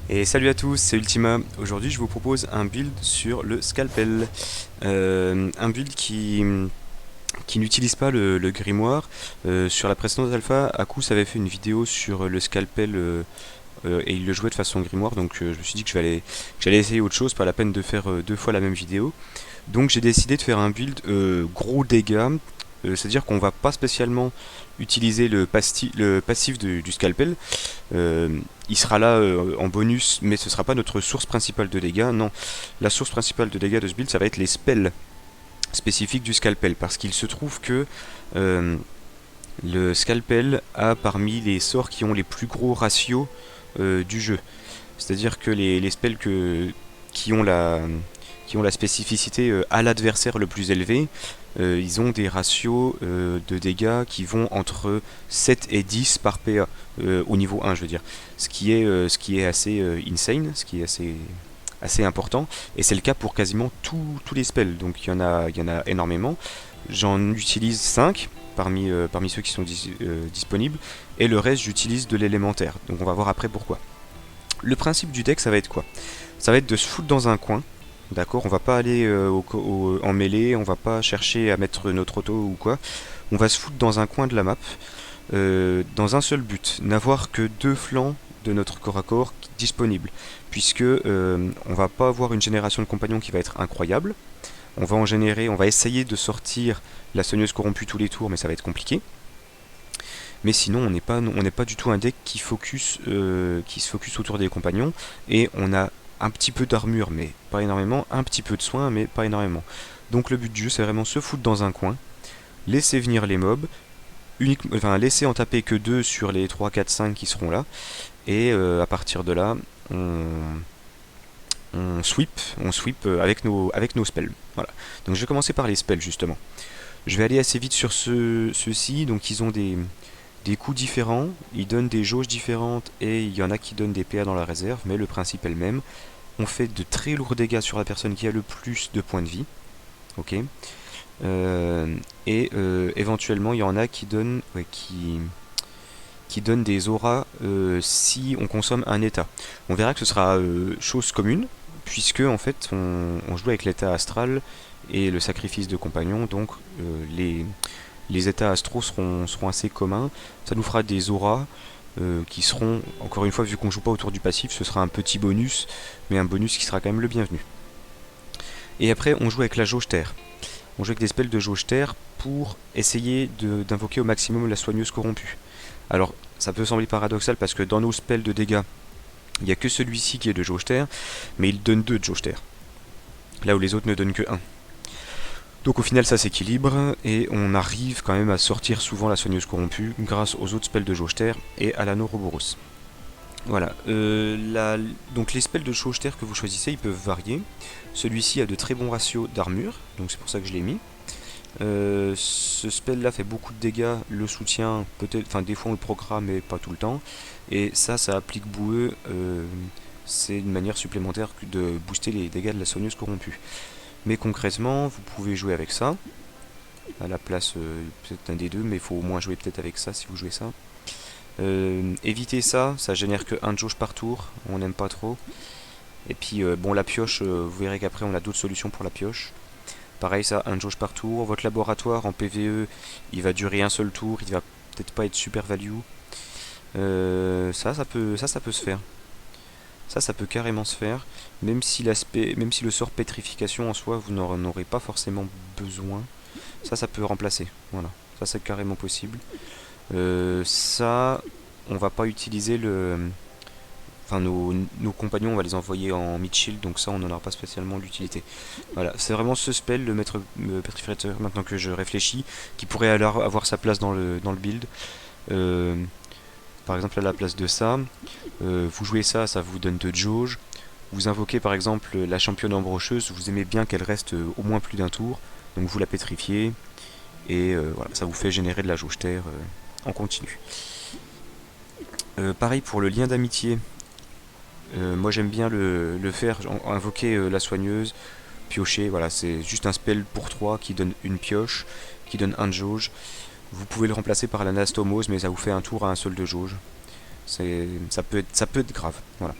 Et salut à tous, c'est Ultima. Aujourd'hui, je vous propose un build sur le scalpel. Un build qui n'utilise pas le grimoire. Sur la précédente alpha, Akus avait fait une vidéo sur le scalpel et il le jouait de façon grimoire. Donc je me suis dit que j'allais essayer autre chose, pas la peine de faire deux fois la même vidéo. Donc j'ai décidé de faire un build gros dégâts. C'est-à-dire qu'on va pas spécialement utiliser le passif du scalpel. Il sera là en bonus, mais ce sera pas notre source principale de dégâts. Non, la source principale de dégâts de ce build, ça va être les spells spécifiques du scalpel, parce qu'il se trouve que euh, le scalpel a parmi les sorts qui ont les plus gros ratios du jeu. C'est-à-dire que les spells qui ont qui ont la spécificité à l'adversaire le plus élevé, ils ont des ratios de dégâts qui vont entre 7 et 10 par PA, au niveau 1 je veux dire. Ce qui est assez insane, ce qui est assez important, et c'est le cas pour quasiment tous les spells, donc il y en a énormément. J'en utilise 5 parmi ceux qui sont disponibles, et le reste j'utilise de l'élémentaire, donc on va voir après pourquoi. Le principe du deck, ça va être quoi? Ça va être de se foutre dans un coin. D'accord, on va pas aller en mêlée, on va pas chercher à mettre notre auto ou quoi. On va se foutre dans un coin de la map, dans un seul but, n'avoir que deux flancs de notre corps à corps disponibles, puisque on va pas avoir une génération de compagnons qui va être incroyable. On va essayer de sortir la soigneuse corrompue tous les tours, mais ça va être compliqué. Mais sinon, on n'est pas du tout un deck qui se focus autour des compagnons, et on a un petit peu d'armure, mais pas énormément, un petit peu de soin, mais pas énormément. Donc le but du jeu, c'est vraiment se foutre dans un coin, laisser venir les mobs, enfin laisser en taper que 2 sur les 3, 4, 5 qui seront là, et à partir de là, on sweep avec nos spells. Voilà. Donc je vais commencer par les spells justement. Je vais aller assez vite sur ceux-ci, donc ils ont des coups différents, ils donnent des jauges différentes et il y en a qui donnent des PA dans la réserve, mais le principe est le même. On fait de très lourds dégâts sur la personne qui a le plus de points de vie. Ok. Éventuellement, il y en a qui donnent des auras si on consomme un état. On verra que ce sera chose commune, puisque en fait on joue avec l'état astral et le sacrifice de compagnon, donc les états astraux seront assez communs. Ça nous fera des auras qui seront, encore une fois, vu qu'on joue pas autour du passif, ce sera un petit bonus, mais un bonus qui sera quand même le bienvenu. Et après, on joue avec la jauge terre. On joue avec des spells de jauge terre pour essayer d'invoquer au maximum la soigneuse corrompue. Alors, ça peut sembler paradoxal parce que dans nos spells de dégâts, il n'y a que celui-ci qui est de jauge terre, mais il donne 2 de jauge terre. Là où les autres ne donnent que 1. Donc au final ça s'équilibre et on arrive quand même à sortir souvent la soigneuse corrompue grâce aux autres spells de jauge terre et à l'anneau Roboros. Voilà, donc les spells de jauge terre que vous choisissez ils peuvent varier. Celui-ci a de très bons ratios d'armure, donc c'est pour ça que je l'ai mis. Ce spell là fait beaucoup de dégâts, le soutien peut-être, enfin des fois on le programme mais pas tout le temps. Et ça applique boueux, c'est une manière supplémentaire de booster les dégâts de la soigneuse corrompue. Mais concrètement, vous pouvez jouer avec ça, à la place peut-être un des deux, mais il faut au moins jouer peut-être avec ça si vous jouez ça. Évitez ça, ça génère que 1 de jauge par tour, on n'aime pas trop. Et puis bon, la pioche, vous verrez qu'après on a d'autres solutions pour la pioche. Pareil, ça, 1 de jauge par tour. Votre laboratoire en PvE, il va durer un seul tour, il va peut-être pas être super value. Ça peut se faire. Ça peut carrément se faire, même si le sort pétrification en soi, vous n'en aurez pas forcément besoin. Ça peut remplacer. Voilà, ça c'est carrément possible. Ça, on va pas utiliser enfin nos compagnons, on va les envoyer en mid-shield, donc ça on n'en aura pas spécialement l'utilité. Voilà, c'est vraiment ce spell, le maître pétrificateur, maintenant que je réfléchis, qui pourrait alors avoir sa place dans le build. Euh, Par exemple à la place de ça, vous jouez ça, ça vous donne 2 de jauge. Vous invoquez par exemple la championne embrocheuse, vous aimez bien qu'elle reste au moins plus d'un tour, donc vous la pétrifiez, et voilà, ça vous fait générer de la jauge terre en continu. Pareil pour le lien d'amitié, moi j'aime bien le faire, invoquer la soigneuse, piocher, voilà, c'est juste un spell pour 3 qui donne une pioche, qui donne 1 de jauge. Vous pouvez le remplacer par l'anastomose, mais ça vous fait un tour à un seul de jauge. Ça peut être grave. Voilà.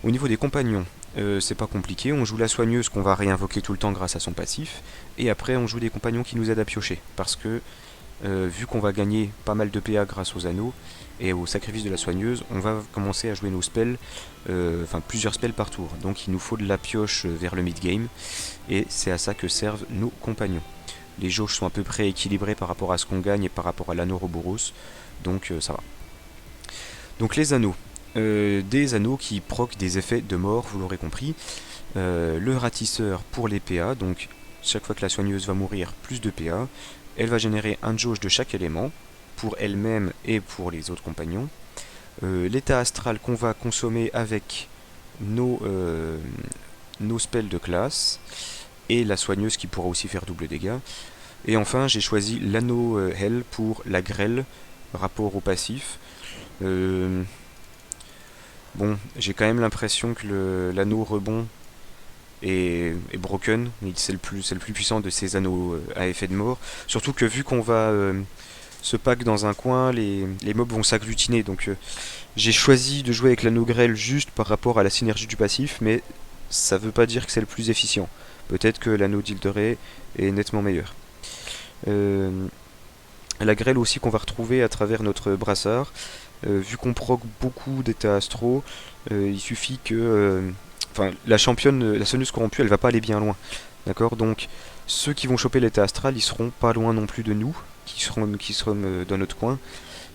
Au niveau des compagnons, c'est pas compliqué, on joue la soigneuse qu'on va réinvoquer tout le temps grâce à son passif, et après on joue des compagnons qui nous aident à piocher, parce que vu qu'on va gagner pas mal de PA grâce aux anneaux et au sacrifice de la soigneuse, on va commencer à jouer nos spells, enfin plusieurs spells par tour. Donc il nous faut de la pioche vers le mid-game, et c'est à ça que servent nos compagnons. Les jauges sont à peu près équilibrées par rapport à ce qu'on gagne et par rapport à l'anneau Ouroboros, donc ça va. Donc les anneaux. Des anneaux qui proquent des effets de mort, vous l'aurez compris. Le ratisseur pour les PA, donc chaque fois que la soigneuse va mourir, plus de PA. Elle va générer un jauge de chaque élément, pour elle-même et pour les autres compagnons. L'état astral qu'on va consommer avec nos spells de classe, et la soigneuse qui pourra aussi faire double dégâts. Et enfin, j'ai choisi l'anneau Hell pour la grêle, rapport au passif. Bon, j'ai quand même l'impression que l'anneau rebond est broken, c'est le plus puissant de ces anneaux à effet de mort. Surtout que vu qu'on va se pack dans un coin, les mobs vont s'agglutiner. Donc j'ai choisi de jouer avec l'anneau grêle juste par rapport à la synergie du passif, mais ça veut pas dire que c'est le plus efficient. Peut-être que l'anneau d'Ildoré est nettement meilleur. La grêle aussi qu'on va retrouver à travers notre brassard. Vu qu'on proc beaucoup d'états astraux, il suffit que... Enfin, la championne, la sonneuse corrompue, elle va pas aller bien loin. D'accord. Donc, ceux qui vont choper l'état astral, ils seront pas loin non plus de nous, qui seront dans notre coin.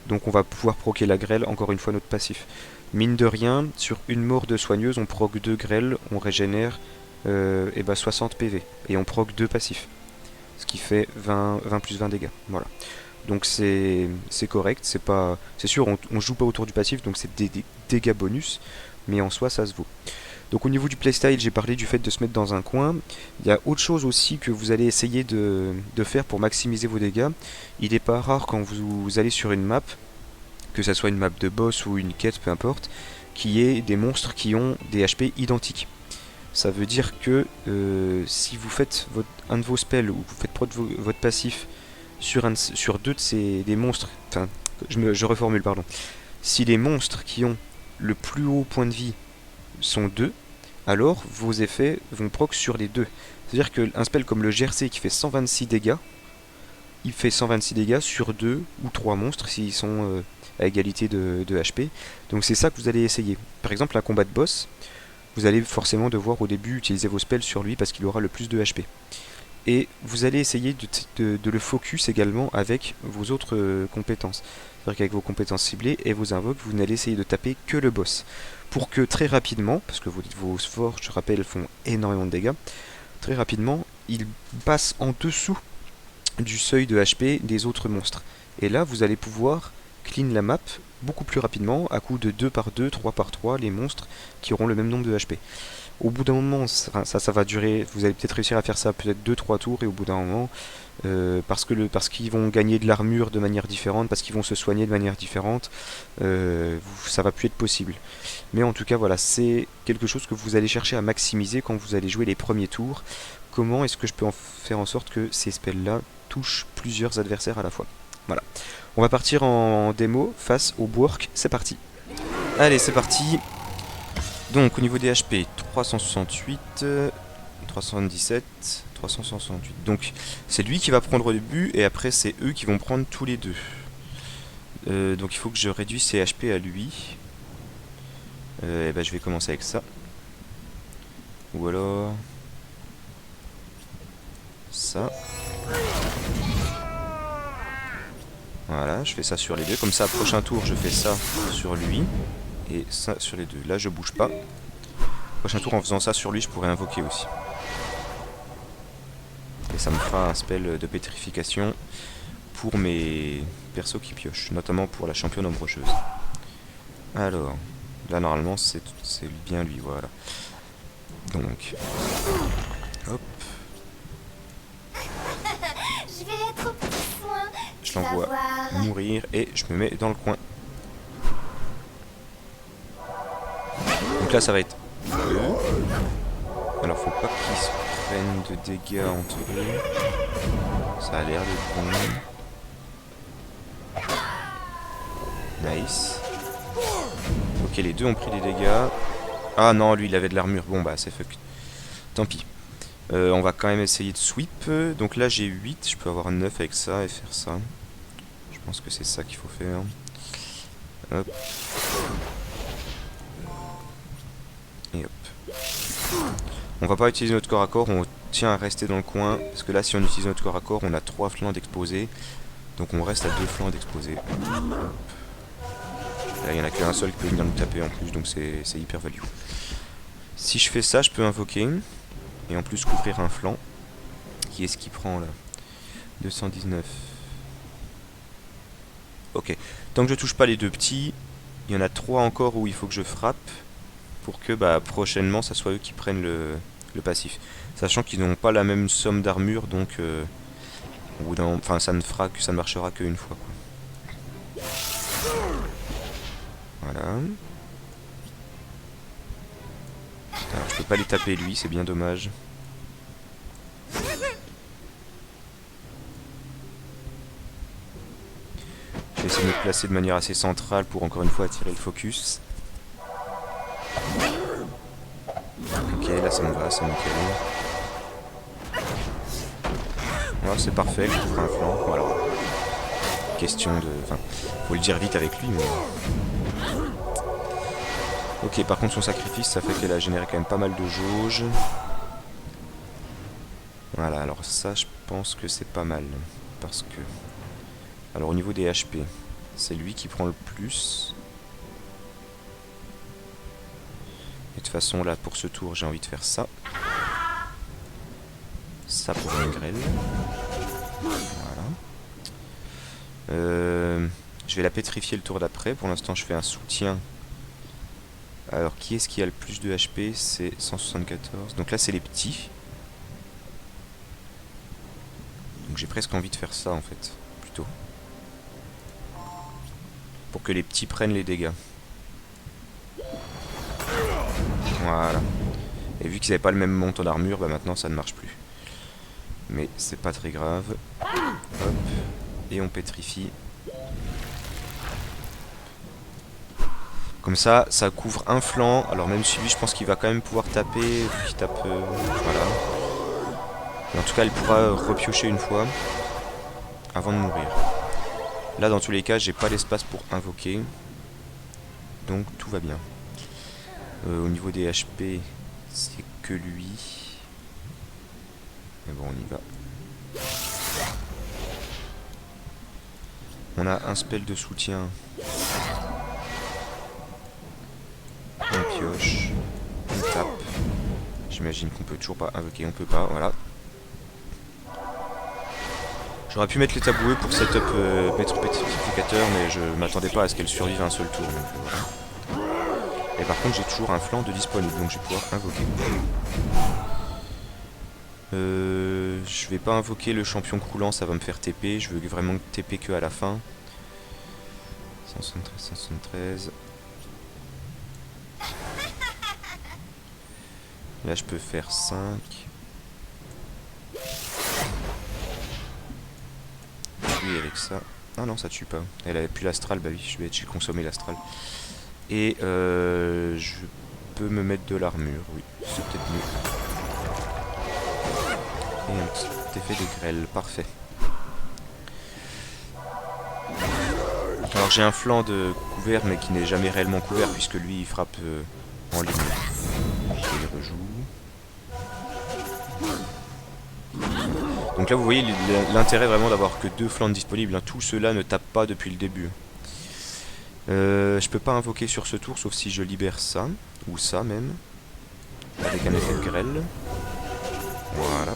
Donc, on va pouvoir proquer la grêle, encore une fois, notre passif. Mine de rien, sur une mort de soigneuse, on proc 2 grêles, on régénère 60 PV. Et on proc 2 passifs. Ce qui fait 20 plus 20 dégâts. Voilà. Donc c'est correct, c'est sûr, on joue pas autour du passif, donc c'est des dégâts bonus, mais en soi ça se vaut. Donc au niveau du playstyle, j'ai parlé du fait de se mettre dans un coin. Il y a autre chose aussi que vous allez essayer de faire pour maximiser vos dégâts. Il n'est pas rare quand vous allez sur une map, que ça soit une map de boss ou une quête, peu importe, qu'il y ait des monstres qui ont des HP identiques. Ça veut dire que si vous faites un de vos spells ou vous faites votre passif sur deux des monstres, enfin, je reformule, pardon. Si les monstres qui ont le plus haut point de vie sont 2, alors vos effets vont proc sur les deux. C'est-à-dire qu'un spell comme le GRC qui fait 126 dégâts, il fait 126 dégâts sur 2 ou 3 monstres s'ils sont à égalité de HP. Donc c'est ça que vous allez essayer. Par exemple, un combat de boss, vous allez forcément devoir au début utiliser vos spells sur lui parce qu'il aura le plus de HP. Et vous allez essayer de le focus également avec vos autres compétences. C'est-à-dire qu'avec vos compétences ciblées et vos invoques, vous n'allez essayer de taper que le boss. Pour que très rapidement, parce que vos forges, je rappelle, font énormément de dégâts, très rapidement, il passe en dessous du seuil de HP des autres monstres. Et là, vous allez pouvoir clean la map beaucoup plus rapidement, à coup de 2 par 2, 3 par 3, les monstres qui auront le même nombre de HP. Au bout d'un moment, ça va durer, vous allez peut-être réussir à faire ça peut-être 2-3 tours, et au bout d'un moment, parce qu'ils vont gagner de l'armure de manière différente, parce qu'ils vont se soigner de manière différente, ça va plus être possible. Mais en tout cas, voilà, c'est quelque chose que vous allez chercher à maximiser quand vous allez jouer les premiers tours. Comment est-ce que je peux faire en sorte que ces spells-là touchent plusieurs adversaires à la fois? Voilà. On va partir en démo face au Bwork, c'est parti. Allez, c'est parti. Donc au niveau des HP, 368, 377, 368. Donc c'est lui qui va prendre le début et après c'est eux qui vont prendre tous les deux. Donc il faut que je réduise ses HP à lui. Et ben, je vais commencer avec ça. Ou alors... ça. Voilà, je fais ça sur les deux. Comme ça, prochain tour, je fais ça sur lui. Et ça sur les deux. Là, je bouge pas. Prochain tour, en faisant ça sur lui, je pourrais invoquer aussi. Et ça me fera un spell de pétrification pour mes persos qui piochent. Notamment pour la championne ombreuse. Alors, là, normalement, c'est bien lui, voilà. Donc, hop. Je vais être au petit soin. Je l'envoie mourir et je me mets dans le coin. Donc là, ça va être eux. Alors, faut pas qu'ils se prennent de dégâts entre eux. Ça a l'air de bon. Nice. Ok, les deux ont pris des dégâts. Ah non, lui il avait de l'armure. Bon bah c'est fuck. Tant pis. On va quand même essayer de sweep. Donc là j'ai 8, je peux avoir 9 avec ça et faire ça. Je pense que c'est ça qu'il faut faire. Hop. Et hop. On va pas utiliser notre corps à corps, on tient à rester dans le coin. Parce que là si on utilise notre corps à corps, on a 3 flancs d'exposés. Donc on reste à 2 flancs d'exposés. Là il n'y en a qu'un seul qui peut venir nous taper en plus, donc c'est hyper value. Si je fais ça, je peux invoquer. Et en plus couvrir un flanc. Qui est-ce qui prend là? 219. Ok. Tant que je touche pas les deux petits, il y en a 3 encore où il faut que je frappe. Pour que bah, prochainement, ça soit eux qui prennent le passif. Sachant qu'ils n'ont pas la même somme d'armure, donc au bout d'un, enfin, ça ne marchera qu'une fois. Quoi. Voilà. Alors, je peux pas les taper lui, c'est bien dommage. Je vais essayer de me placer de manière assez centrale pour encore une fois attirer le focus. Ok, là ça me va, c'est nickel. Voilà, c'est parfait, je couvre un flanc. Voilà. Question de... Enfin, faut le dire vite avec lui, mais... Ok, par contre son sacrifice, ça fait qu'elle a généré quand même pas mal de jauges. Voilà, alors ça, je pense que c'est pas mal. Parce que... Alors au niveau des HP, c'est lui qui prend le plus. Et de toute façon, là, pour ce tour, j'ai envie de faire ça. Ça pour une grêle. Voilà. Je vais la pétrifier le tour d'après. Pour l'instant, je fais un soutien. Alors, qui est-ce qui a le plus de HP? C'est 174. Donc là, c'est les petits. Donc j'ai presque envie de faire ça, en fait. Plutôt. Pour que les petits prennent les dégâts. Voilà. Et vu qu'ils n'avaient pas le même montant d'armure, bah maintenant ça ne marche plus. Mais c'est pas très grave. Hop. Et on pétrifie. Comme ça, ça couvre un flanc. Alors même suivi, je pense qu'il va quand même pouvoir taper. Vu qu'il tape... voilà. Et en tout cas, il pourra repiocher une fois. Avant de mourir. Là, dans tous les cas, j'ai pas l'espace pour invoquer. Donc tout va bien. Au niveau des HP, c'est que lui. Mais bon, on y va. On a un spell de soutien. On pioche. On tape. J'imagine qu'on peut toujours pas invoquer. On peut pas, voilà. J'aurais pu mettre les taboueux pour setup maître pétrificateur, mais je m'attendais pas à ce qu'elle survive un seul tour. Donc, voilà. Et par contre, j'ai toujours un flanc de disponible, donc je vais pouvoir invoquer. Je vais pas invoquer le champion croulant, ça va me faire TP. Je veux vraiment TP que à la fin. 173, 173. Là, je peux faire 5. Oui, avec ça. Ah non, ça tue pas. Elle avait plus l'astral, bah oui, j'ai consommé l'astral. Et je peux me mettre de l'armure, oui, c'est peut-être mieux. Et un petit effet de grêle, parfait. Alors j'ai un flanc de couvert, mais qui n'est jamais réellement couvert, puisque lui il frappe en ligne. Je les rejoue. Donc là vous voyez l'intérêt vraiment d'avoir que 2 flancs disponibles, hein. Tout cela ne tape pas depuis le début. Je peux pas invoquer sur ce tour sauf si je libère ça, ou ça même, avec un effet de grêle. Voilà.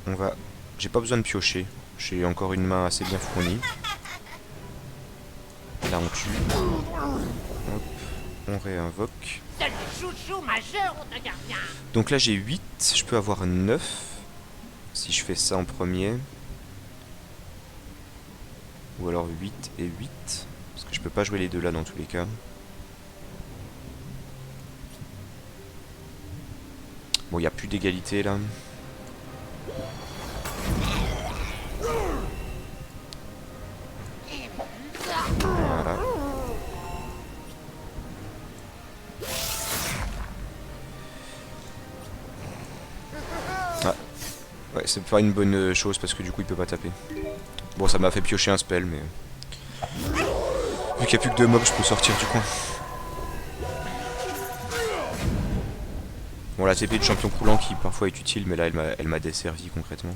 On va... J'ai pas besoin de piocher, j'ai encore une main assez bien fournie. Là on tue. Hop, on réinvoque. Donc là j'ai 8, je peux avoir 9. Si je fais ça en premier. Ou alors 8 et 8. Parce que je peux pas jouer les deux là dans tous les cas. Bon, il n'y a plus d'égalité là. Voilà. Ouais, c'est pas une bonne chose parce que du coup il peut pas taper. Bon, ça m'a fait piocher un spell, mais vu qu'il n'y a plus que 2 mobs, je peux sortir du coin. Bon, la TP de champion coulant qui parfois est utile, mais là elle m'a desservi concrètement.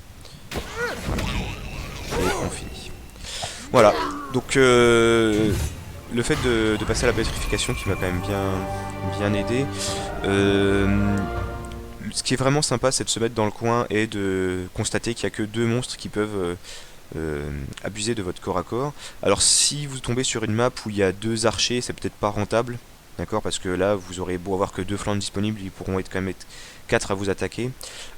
Voilà. Et on finit. Voilà, donc le fait de passer à la pétrification qui m'a quand même bien aidé. Ce qui est vraiment sympa, c'est de se mettre dans le coin et de constater qu'il n'y a que 2 monstres qui peuvent abuser de votre corps à corps. Alors si vous tombez sur une map où il y a 2 archers, c'est peut-être pas rentable, d'accord, parce que là vous aurez beau avoir que 2 flancs disponibles, ils pourront quand même être 4 à vous attaquer,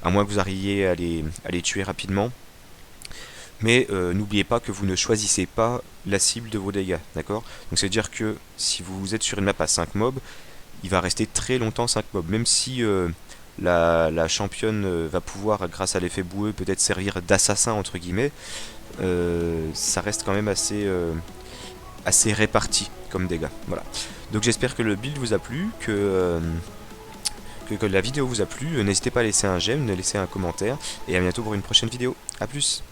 à moins que vous arriviez à les tuer rapidement. Mais n'oubliez pas que vous ne choisissez pas la cible de vos dégâts, d'accord. Donc ça veut dire que si vous êtes sur une map à 5 mobs, il va rester très longtemps 5 mobs, même si la championne va pouvoir, grâce à l'effet boueux, peut-être servir d'assassin entre guillemets, ça reste quand même assez réparti comme dégâts. Voilà. Donc j'espère que le build vous a plu, que la vidéo vous a plu. N'hésitez pas à laisser un j'aime, à laisser un commentaire, et à bientôt pour une prochaine vidéo. A plus.